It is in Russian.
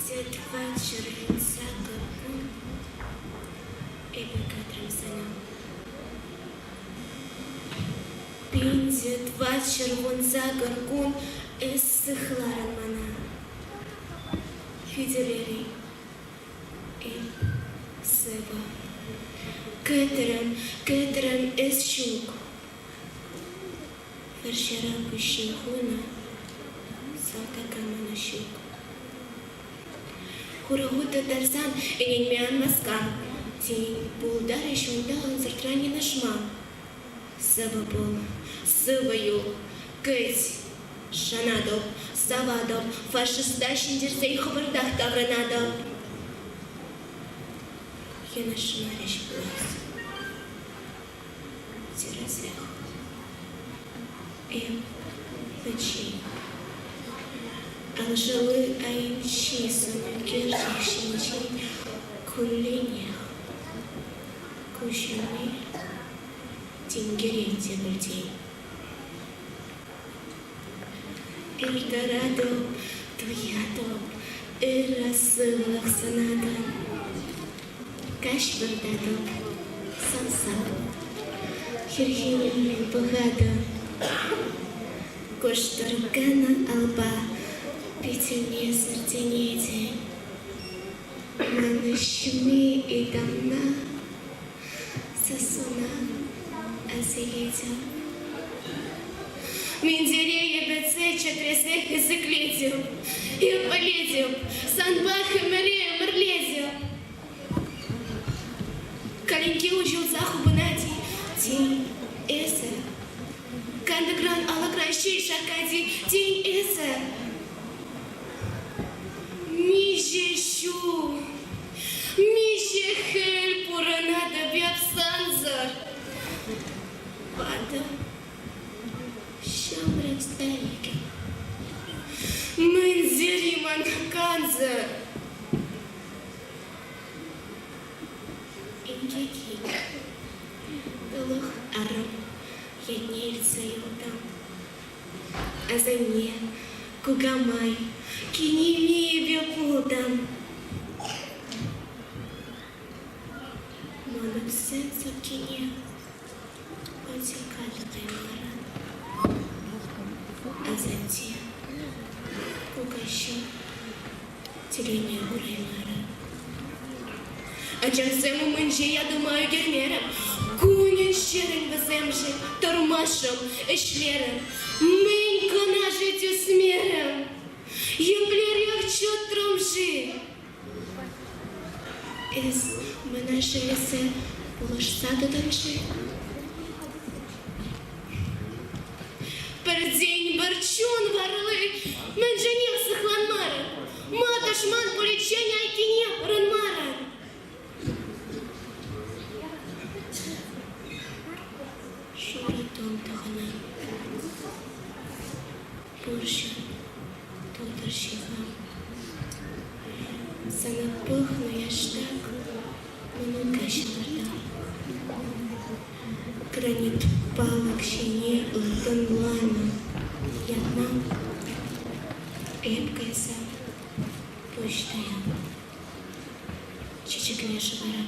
Пинзет вечер за горку и бекатром санам. Пинзет вечер вон за горку и сыхларан мана. Фиделери и сева. Кетеран из щук. Вершера пущихуна, салтака манащук. Хурагута тарзан и неньмян маскан. Тень булдар еще ундалан зартрани нашма. Сабабол, сываю, кыть, шанадов, савадов, фашистащин дерзей хабардах тавранадов. Я нашмарищ глаз. Тиразрях. Им печи. Алжалы аимчи самокержащинчи кулинях. Кущами тингерин тебультей. Эльдорадо, Туядо, Ирасылах санада. Кашбардадо, Сансадо, Хирхинин Багадо. Коштаргана алба, петельнее сардинети. Манащми и дамна, сосуна, азиетя. Миндерея беце четресех и заклетил, и полетел, санбах и марея марлезил. Калинки учил захубу нати, тень эсе. Кандагран алагращей шакади, тень эсе. Мижещу, мище хель пуранада бябсанзар. Пада, шамрак сталики. Мэнзери манканзар. Ингеки, пылых арам, яднельца юдам. А за мне кугамай, кинеми бепудам. Монок сенсо кине, потекали каймара. А затем кугаща, теление ураймара. А чарсему мынже, я думаю, гермером. Кунин щерен беземже, тормашом и шлером. Менько нажитю смером. Емплерях чот тромжи. Из мене шелесе полошса до донжи. Пердень барчун варли, менжанів сихлан марен. Маташман полічення айкіні ранмарен. Шуратом тахана, Пурша, Тодорщиха. Занапыхну я штак, минутка щеларда. Гранит палок щене лтон лана. Ядна, репкая са, почтая. Чичек лешевара.